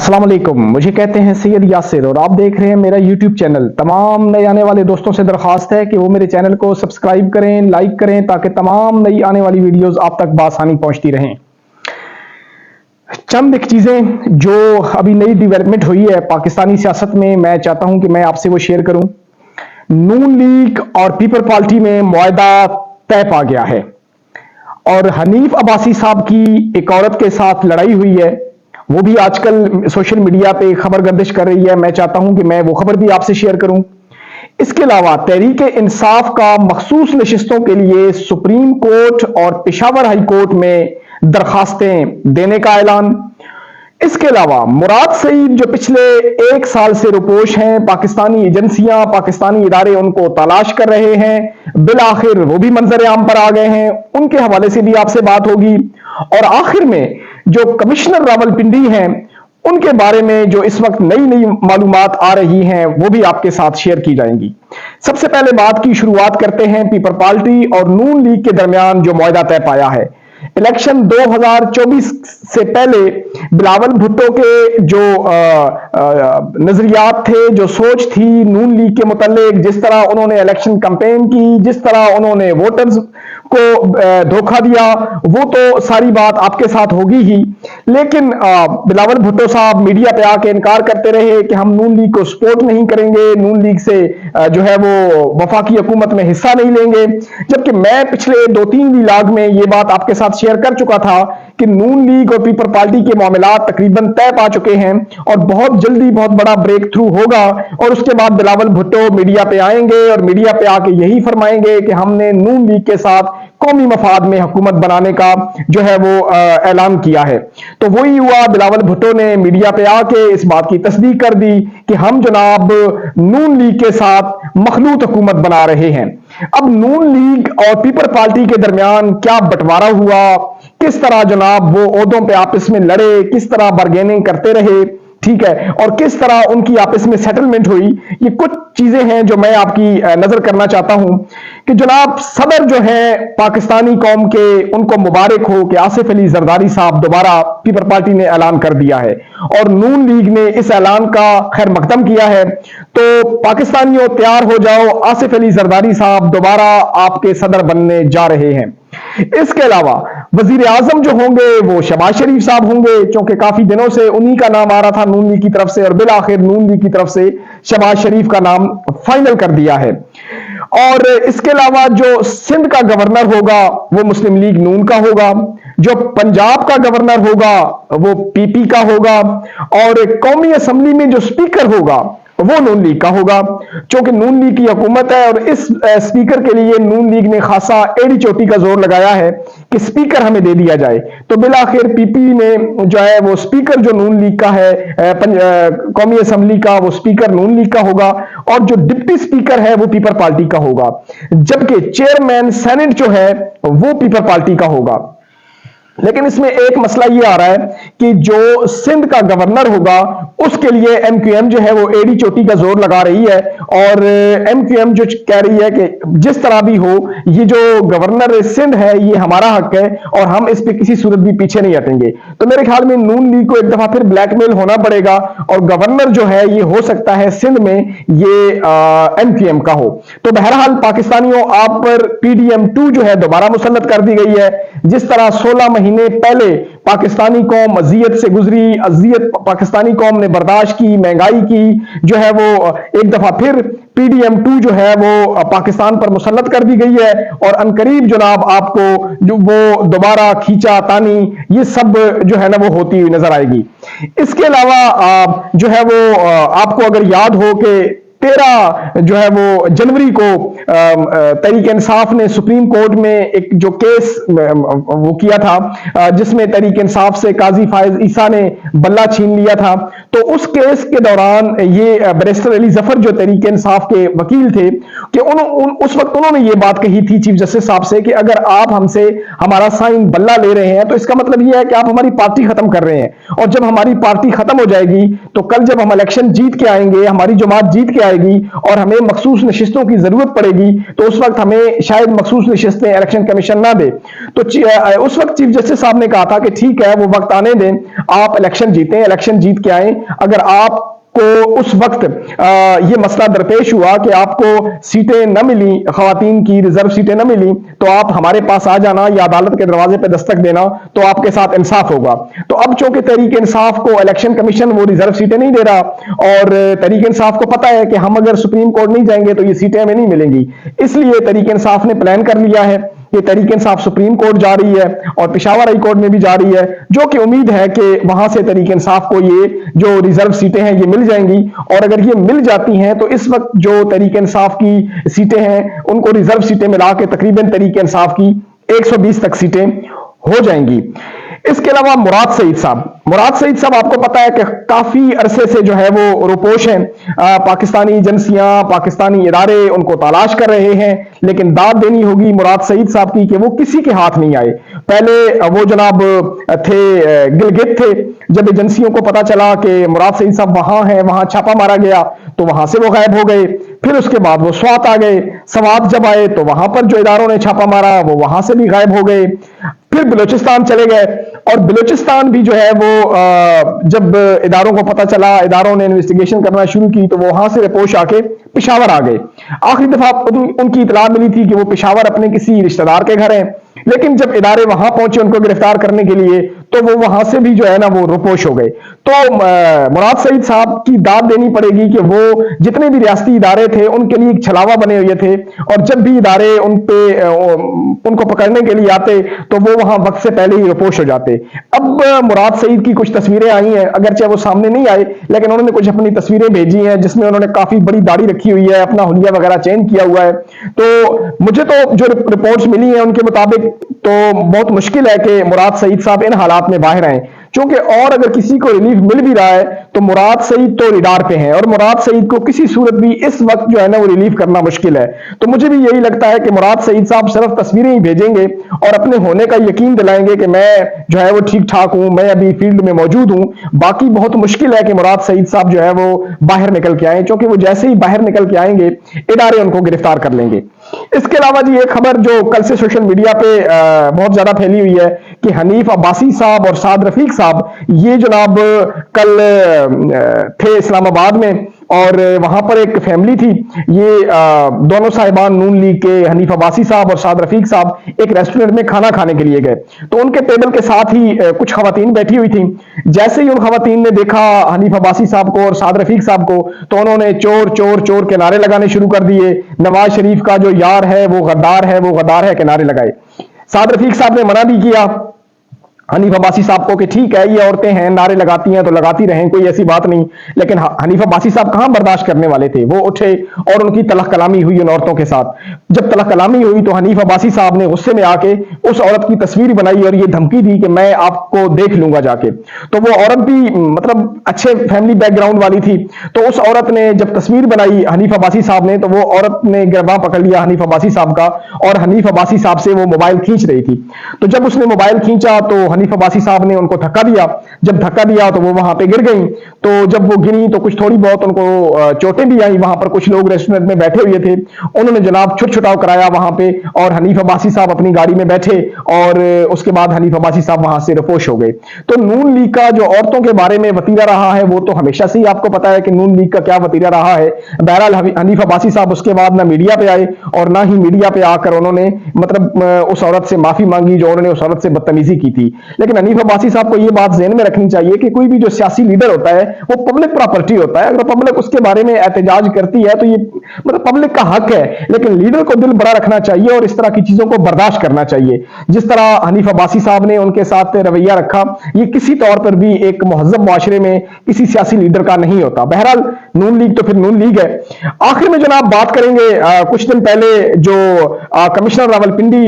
अस्सलाम वालेकुम, मुझे कहते हैं सैयद यासिर और आप देख रहे हैं मेरा यूट्यूब चैनल। तमाम नए आने वाले दोस्तों से दरख्वास्त है कि वो मेरे चैनल को सब्सक्राइब करें, लाइक करें, ताकि तमाम नई आने वाली वीडियोस आप तक बआसानी पहुंचती रहें। चंद एक चीज़ें जो अभी नई डेवलपमेंट हुई है पाकिस्तानी सियासत में, मैं चाहता हूं कि मैं आपसे वो शेयर करूं। नून लीग और पीपल पार्टी में मुआहदा तय पा गया है और हनीफ अब्बासी साहब की एक औरत के साथ लड़ाई हुई है, वो भी आजकल सोशल मीडिया पे खबर गर्दिश कर रही है। मैं चाहता हूं कि मैं वो खबर भी आपसे शेयर करूं। इसके अलावा तहरीक इंसाफ का मखसूस नशिस्तों के लिए सुप्रीम कोर्ट और पेशावर हाई कोर्ट में दरखास्तें देने का ऐलान। इसके अलावा मुराद सईद जो पिछले एक साल से रुपोश हैं, पाकिस्तानी एजेंसियां, पाकिस्तानी इदारे उनको तलाश कर रहे हैं, बिल आखिर वो भी मंजर आम पर आ गए हैं, उनके हवाले से भी आपसे बात होगी। और आखिर में जो कमिश्नर रावलपिंडी हैं उनके बारे में जो इस वक्त नई नई मालूमात आ रही हैं वो भी आपके साथ शेयर की जाएंगी। सबसे पहले बात की शुरुआत करते हैं पीपल पार्टी और नून लीग के दरमियान जो मुआहदा तय पाया है। इलेक्शन 2024 से पहले बिलावल भुट्टो के जो नजरियात थे, जो सोच थी नून लीग के मुतालिक, जिस तरह उन्होंने इलेक्शन कैंपेन की, जिस तरह उन्होंने वोटर्स को धोखा दिया, वो तो सारी बात आपके साथ होगी ही। लेकिन बिलावल भुट्टो साहब मीडिया पे आके इनकार करते रहे कि हम नून लीग को सपोर्ट नहीं करेंगे, नून लीग से जो है वो वफाकी हुकूमत में हिस्सा नहीं लेंगे। जबकि मैं पिछले 2-3 व्लॉग में ये बात आपके साथ शेयर कर चुका था कि नून लीग और पीपल पार्टी के मामलात तकरीबन तय पा चुके हैं और बहुत जल्दी बहुत बड़ा ब्रेक थ्रू होगा। और उसके बाद बिलावल भुट्टो मीडिया पे आएंगे और मीडिया पे आके यही फरमाएंगे कि हमने नून लीग के साथ कौमी मफाद में हुकूमत बनाने का जो है वो ऐलान किया है। तो वही हुआ, बिलावल भुट्टो ने मीडिया पे आके इस बात की तस्दीक कर दी कि हम जनाब नून लीग के साथ मखलूत हुकूमत बना रहे हैं। अब नून लीग और पीपल पार्टी के दरमियान क्या बंटवारा हुआ, किस तरह जनाब वो ओहदों पे आपस में लड़े, किस तरह बार्गेनिंग करते रहे, ठीक है, और किस तरह उनकी आपस में सेटलमेंट हुई, ये कुछ चीजें हैं जो मैं आपकी नजर करना चाहता हूं कि जनाब सदर जो है पाकिस्तानी कौम के, उनको मुबारक हो कि आसिफ अली जरदारी साहब दोबारा पीपल पार्टी ने ऐलान कर दिया है और नून लीग ने इस ऐलान का खैर मकदम किया है। तो पाकिस्तानियों तैयार हो जाओ, आसिफ अली जरदारी साहब दोबारा आपके सदर बनने जा रहे हैं। इसके अलावा वजीर आजम जो होंगे वो शहबाज शरीफ साहब होंगे, क्योंकि काफी दिनों से उन्हीं का नाम आ रहा था नून लीग की तरफ से, और बिल आखिर नून लीग की तरफ से शहबाज शरीफ का नाम फाइनल कर दिया है। और इसके अलावा जो सिंध का गवर्नर होगा वो मुस्लिम लीग नून का होगा, जो पंजाब का गवर्नर होगा वो पीपी का होगा, और कौमी असेंबली में जो स्पीकर होगा वो नून लीग का होगा। क्योंकि नून लीग की हुकूमत है और इस स्पीकर के लिए नून लीग ने खासा एड़ी चोटी का जोर लगाया है कि स्पीकर हमें दे दिया जाए। तो बिल आखिर पीपी ने जो है वो स्पीकर जो नून लीग का है, कौमी असेंबली का, वो स्पीकर नून लीग का होगा, और जो डिप्टी स्पीकर है वो पीपल पार्टी का होगा, जबकि चेयरमैन सेनेट जो है वो पीपल पार्टी का होगा। लेकिन इसमें एक मसला ये आ रहा है कि जो सिंध का गवर्नर होगा उसके लिए एमक्यूएम जो है वो एड़ी चोटी का जोर लगा रही है, और एमक्यूएम जो कह रही है कि जिस तरह भी हो ये जो गवर्नर सिंध है ये हमारा हक है और हम इस पे किसी सूरत भी पीछे नहीं हटेंगे। तो मेरे ख्याल में नून लीग को एक दफा फिर ब्लैकमेल होना पड़ेगा और गवर्नर जो है ये हो सकता है सिंध में ये एमक्यूएम का हो। तो बहरहाल पाकिस्तानियों, आप पर PDM2 जो है दोबारा मुसल्लत कर दी गई है। जिस तरह 16 महीने पहले पाकिस्तानी कौम अजियत से गुजरी, अजियत पाकिस्तानी कौम ने बर्दाश्त की, महंगाई की, जो है वो एक दफा फिर PDM2 जो है वो पाकिस्तान पर मुसल्लत कर दी गई है, और अनकरीब जनाब आपको जो वो दोबारा खींचा तानी ये सब जो है ना वो होती हुई नजर आएगी। इसके अलावा जो है वो आपको अगर याद हो कि 13 जो है वो जनवरी को तहरीक इंसाफ ने सुप्रीम कोर्ट में एक जो केस वो किया था जिसमें तहरीक इंसाफ से काजी फायज ईसा ने बल्ला छीन लिया था। तो उस केस के दौरान ये बैरिस्टर अली जफर जो तहरीक इंसाफ के वकील थे कि उस वक्त उन्होंने ये बात कही थी चीफ जस्टिस साहब से कि अगर आप हमसे हमारा साइन बल्ला ले रहे हैं तो इसका मतलब ये है कि आप हमारी पार्टी खत्म कर रहे हैं, और जब हमारी पार्टी खत्म हो जाएगी तो कल जब हम इलेक्शन जीत के आएंगे, हमारी जमात जीत के आएगी और हमें मखसूस नशिस्तों की जरूरत पड़ेगी तो उस वक्त हमें शायद मखसूस नशिस्तें इलेक्शन कमीशन ना दे। तो उस वक्त चीफ जस्टिस साहब ने कहा था कि ठीक है वो वक्त आने दें, आप इलेक्शन जीतें, इलेक्शन जीत के आएं, اگر آپ کو اس وقت یہ مسئلہ درپیش ہوا کہ آپ کو سیٹیں نہ ملی، خواتین کی ریزرو سیٹیں نہ ملی، تو آپ ہمارے پاس آ جانا یا عدالت کے دروازے پہ دستک دینا، تو آپ کے ساتھ انصاف ہوگا۔ تو اب چونکہ تحریک انصاف کو الیکشن کمیشن وہ ریزرو سیٹیں نہیں دے رہا، اور تحریک انصاف کو پتا ہے کہ ہم اگر سپریم کورٹ نہیں جائیں گے تو یہ سیٹیں ہمیں نہیں ملیں گی، اس لیے تحریک انصاف نے پلان کر لیا ہے کہ تحریک انصاف سپریم کورٹ جا رہی ہے اور پشاور ہائی کورٹ میں بھی جا رہی ہے، جو کہ امید ہے کہ وہاں سے تحریک انصاف کو یہ جو ریزرو سیٹیں ہیں یہ مل جائیں گی، اور اگر یہ مل جاتی ہیں تو اس وقت جو تحریک انصاف کی سیٹیں ہیں ان کو ریزرو سیٹیں ملا کے تقریباً تحریک انصاف کی 120 تک سیٹیں ہو جائیں گی۔ اس کے علاوہ مراد سعید صاحب آپ کو پتا ہے کہ کافی عرصے سے جو ہے وہ روپوش ہیں، پاکستانی ایجنسیاں، پاکستانی ادارے ان کو تلاش کر رہے ہیں، لیکن داد دینی ہوگی مراد سعید صاحب کی کہ وہ کسی کے ہاتھ نہیں آئے۔ پہلے وہ جناب تھے گلگت تھے، جب ایجنسیوں کو پتا چلا کہ مراد سعید صاحب وہاں ہیں، وہاں چھاپا مارا گیا تو وہاں سے وہ غائب ہو گئے۔ پھر اس کے بعد وہ سوات آ گئے، سوات جب آئے تو وہاں پر جو اداروں نے چھاپا مارا وہ وہاں سے بھی غائب ہو گئے۔ پھر بلوچستان چلے گئے، اور بلوچستان بھی جو ہے وہ جب اداروں کو پتا چلا، اداروں نے انویسٹیگیشن کرنا شروع کی تو وہ وہاں سے رپوش آ کے پشاور آ گئے۔ آخری دفعہ ان کی اطلاع ملی تھی کہ وہ پشاور اپنے کسی رشتہ دار کے گھر ہیں، لیکن جب ادارے وہاں پہنچے ان کو گرفتار کرنے کے لیے تو وہ وہاں سے بھی جو ہے نا وہ رپوش ہو گئے۔ تو مراد سعید صاحب کی داد دینی پڑے گی کہ وہ جتنے بھی ریاستی ادارے تھے ان کے لیے ایک چھلاوا بنے ہوئے تھے، اور جب بھی ادارے ان کو پکڑنے کے لیے آتے تو وہ وہاں وقت سے پہلے ہی رپوش ہو جاتے۔ اب مراد سعید کی کچھ تصویریں آئی ہیں، اگرچہ وہ سامنے نہیں آئے لیکن انہوں نے کچھ اپنی تصویریں بھیجی ہیں جس میں انہوں نے کافی بڑی داڑھی رکھی ہوئی ہے، اپنا حلیہ وغیرہ چینج کیا ہوا ہے۔ تو مجھے تو جو رپورٹس ملی ہیں ان کے مطابق تو بہت مشکل ہے کہ مراد سعید صاحب ان حالات میں باہر آئیں، چونکہ اور اگر کسی کو ریلیف مل بھی رہا ہے تو مراد سعید تو ریڈار پہ ہیں، اور مراد سعید کو کسی صورت بھی اس وقت جو ہے نا وہ ریلیف کرنا مشکل ہے۔ تو مجھے بھی یہی لگتا ہے کہ مراد سعید صاحب صرف تصویریں ہی بھیجیں گے اور اپنے ہونے کا یقین دلائیں گے کہ میں جو ہے وہ ٹھیک ٹھاک ہوں، میں ابھی فیلڈ میں موجود ہوں۔ باقی بہت مشکل ہے کہ مراد سعید صاحب جو ہے وہ باہر نکل کے آئیں، چونکہ وہ جیسے ہی باہر نکل کے آئیں گے ادارے ان کو گرفتار کر لیں گے۔ اس کے علاوہ جی ایک خبر جو کل سے سوشل میڈیا پہ بہت زیادہ پھیلی ہوئی ہے کہ حنیف عباسی صاحب اور سعد رفیق صاحب یہ جناب کل تھے اسلام آباد میں، اور وہاں پر ایک فیملی تھی، یہ دونوں صاحبان نون لیگ کے حنیف عباسی صاحب اور سعد رفیق صاحب ایک ریسٹورنٹ میں کھانا کھانے کے لیے گئے، تو ان کے ٹیبل کے ساتھ ہی کچھ خواتین بیٹھی ہوئی تھیں۔ جیسے ہی ان خواتین نے دیکھا حنیف عباسی صاحب کو اور سعد رفیق صاحب کو تو انہوں نے چور چور چور کے نعرے لگانے شروع کر دیے، نواز شریف کا جو یار ہے وہ غدار ہے، وہ غدار ہے کے نعرے لگائے۔ سعد رفیق صاحب نے منع بھی کیا حنیف عباسی صاحب کو کہ ٹھیک ہے یہ عورتیں ہیں، نعرے لگاتی ہیں تو لگاتی رہیں، کوئی ایسی بات نہیں، لیکن حنیف عباسی صاحب کہاں برداشت کرنے والے تھے، وہ اٹھے اور ان کی تلخ کلامی ہوئی ان عورتوں کے ساتھ۔ جب تلخ کلامی ہوئی تو حنیف عباسی صاحب نے غصے میں آ کے اس عورت کی تصویر بنائی اور یہ دھمکی دی کہ میں آپ کو دیکھ لوں گا جا کے۔ تو وہ عورت بھی مطلب اچھے فیملی بیک گراؤنڈ والی تھی، تو اس عورت نے جب تصویر بنائی حنیف عباسی صاحب نے تو وہ عورت نے گرباں پکڑ لیا حنیف عباسی صاحب کا، اور حنیف عباسی صاحب سے وہ موبائل کھینچ رہی تھی۔ تو جب اس نے موبائل کھینچا تو حنیف عباسی صاحب نے ان کو دھکا دیا، جب دھکا دیا تو وہ وہاں پہ گر گئیں، تو جب وہ گری تو کچھ تھوڑی بہت ان کو چوٹیں بھی آئیں۔ وہاں پر کچھ لوگ ریسٹورنٹ میں بیٹھے ہوئے تھے، انہوں نے جناب چھٹ چھٹاؤ کرایا وہاں پہ، اور حنیف عباسی صاحب اپنی گاڑی میں بیٹھے، اور اس کے بعد حنیف عباسی صاحب وہاں سے رپوش ہو گئے۔ تو نون لیگ کا جو عورتوں کے بارے میں وتیرہ رہا ہے وہ تو ہمیشہ سے ہی آپ کو پتا ہے کہ نون لیگ کا کیا وتیرہ رہا ہے۔ بہرحال حنیف عباسی صاحب اس کے بعد نہ میڈیا پہ آئے اور نہ ہی میڈیا پہ آ کر انہوں نے مطلب اس عورت سے معافی مانگی جو انہوں نے اس عورت سے بدتمیزی کی تھی۔ لیکن حنیف عباسی صاحب کو یہ بات ذہن میں رکھنی چاہیے کہ کوئی بھی جو سیاسی لیڈر ہوتا ہے وہ پبلک پراپرٹی ہوتا ہے، اگر پبلک اس کے بارے میں احتجاج کرتی ہے تو یہ مطلب پبلک کا حق ہے، لیکن لیڈر کو دل بڑا رکھنا چاہیے اور اس طرح کی چیزوں کو برداشت کرنا چاہیے۔ جس طرح حنیف عباسی صاحب نے ان کے ساتھ رویہ رکھا یہ کسی طور پر بھی ایک مہذب معاشرے میں کسی سیاسی لیڈر کا نہیں ہوتا۔ بہرحال نون لیگ تو پھر نون لیگ ہے۔ آخر میں جناب بات کریں گے کچھ دن پہلے جو کمشنر راولپنڈی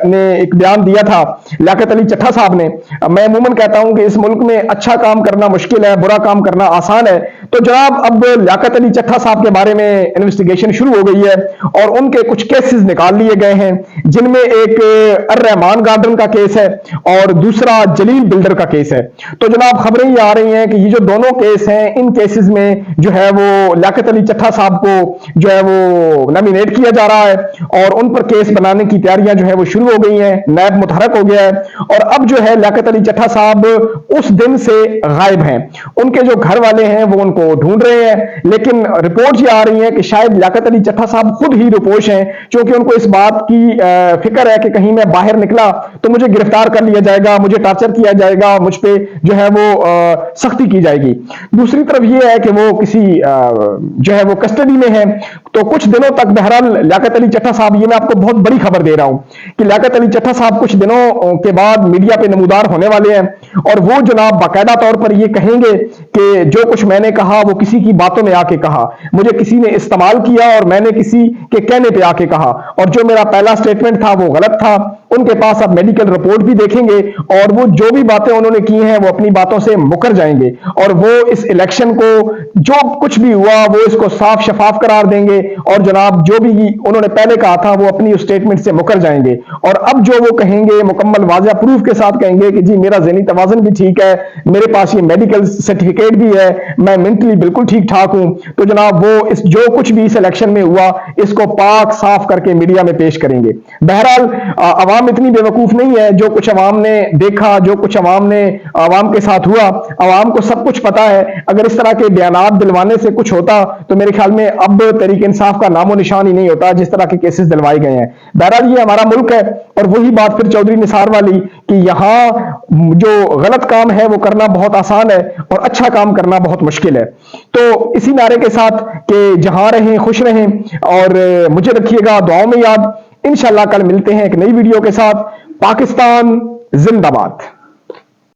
نے ایک بیان دیا تھا لیاقت علی چٹھا صاحب نے، میں عموماً کہتا ہوں کہ اس ملک میں اچھا کام کرنا مشکل ہے، برا کام کرنا آسان ہے۔ تو جناب اب لیاقت علی چٹھا صاحب کے بارے میں انویسٹیگیشن شروع ہو گئی ہے اور ان کے کچھ کیسز نکال لیے گئے ہیں، جن میں ایک الرحمان گارڈن کا کیس ہے اور دوسرا جلیل بلڈر کا کیس ہے۔ تو جناب خبریں یہ آ رہی ہیں کہ یہ جو دونوں کیس ہیں ان کیسز میں جو ہے وہ لیاقت علی چٹھا صاحب کو جو ہے وہ نامینیٹ کیا جا رہا ہے اور ان پر کیس بنانے کی تیاریاں جو ہے وہ شروع ہو گئی ہیں، نیب متحرک ہو گیا ہے، اور اب جو ہے शायद लियाकत अली चट्ठा साहब उस दिन से गायब हैं। उनके जो घर वाले हैं वो उनको ढूंढ रहे हैं, लेकिन रिपोर्ट ये आ रही है कि शायद लियाकत अली चट्ठा साहब खुद ही रुपोश हैं, क्योंकि उनको इस बात की फिक्र है कि कहीं मैं बाहर निकला तो मुझे गिरफ्तार कर लिया जाएगा, मुझे टॉर्चर किया जाएगा, मुझ पे जो है वो सख्ती की जाएगी। दूसरी तरफ ये है कि वो किसी जो है वो कस्टडी में है। तो कुछ दिनों तक बहरहाल लियाकत अली चट्ठा साहब, ये मैं आपको बहुत बड़ी खबर दे रहा हूं कि लियाकत अली चट्ठा साहब कुछ दिनों के बाद मीडिया पे नमूदार होने वाले हैं, और वो जनाब बाकायदा तौर पर ये कहेंगे कि जो कुछ मैंने कहा वो किसी की बातों में आके कहा, मुझे किसी ने इस्तेमाल किया और मैंने किसी के कहने पे आके कहा, और जो मेरा पहला स्टेटमेंट था वो गलत था। उनके पास अब मेडिकल रिपोर्ट भी देखेंगे, और वो जो भी बातें उन्होंने की हैं वो अपनी बातों से मुकर जाएंगे, और वो इस इलेक्शन को जो कुछ भी हुआ वो इसको साफ शफाफ करार देंगे, और जनाब जो भी उन्होंने पहले कहा था वो अपनी उस स्टेटमेंट से मुकर जाएंगे। और अब जो वो कहेंगे मुकम्मल वाज़ह प्रूफ के साथ कहेंगे कि जी मेरा ज़हनी तवाज़ुन भी ठीक है, मेरे पास ये मेडिकल सर्टिफिकेट भी है, मैं मेंटली बिल्कुल ठीक ठाक हूं। तो जनाब वो इस जो कुछ भी इस इलेक्शन में हुआ इसको पाक साफ करके मीडिया में पेश करेंगे। बहरहाल अवाम इतनी बेवकूफ नहीं है, जो कुछ अवाम ने देखा, जो कुछ अवाम के साथ हुआ, अवाम को सब कुछ पता है। अगर इस तरह के बयानात दिलवाने से कुछ होता तो मेरे ख्याल में अब तहरीक इंसाफ का नामो निशान ही नहीं होता, जिस तरह के केसेस दिलवाए गए हैं। बहरहाल ये हमारा मुल्क है, और वही बात फिर चौधरी निसार वाली कि यहाँ जो गलत काम है वो करना बहुत आसान है और अच्छा काम करना बहुत मुश्किल है। तो इसी नारे के साथ कि जहां रहें खुश रहें, और मुझे रखिएगा दुआओं में याद। इंशाल्लाह कल मिलते हैं एक नई वीडियो के साथ। पाकिस्तान जिंदाबाद।